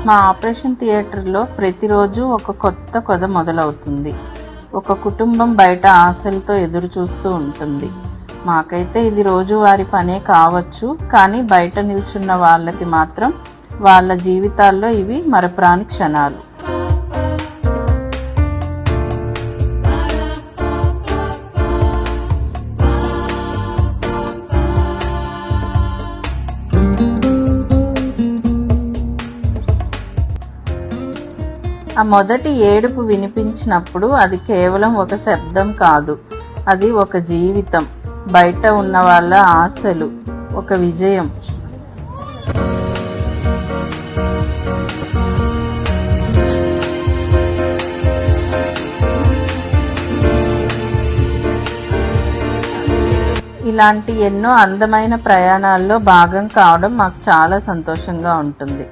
మా ఆపరేషన్ థియేటర్లో ప్రతిరోజు ఒక కొత్త కథ మొదలవుతుంది. ఒక కుటుంబం బయట ఆశలతో ఎదురు చూస్తూ ఉంటుంది. మాకైతే ఇది రోజువారీ పనే కావచ్చు, కానీ బయట నిల్చున్న వాళ్ళకి మాత్రం వాళ్ళ జీవితాల్లో ఇవి మరపురాని క్షణాలు. ఆ మొదటి ఏడుపు వినిపించినప్పుడు అది కేవలం ఒక శబ్దం కాదు, అది ఒక జీవితం, బయట ఉన్న వాళ్ళ ఆశలు, ఒక విజయం. ఇలాంటి ఎన్నో అందమైన ప్రయాణాల్లో భాగం కావడం మాకు చాలా సంతోషంగా ఉంటుంది.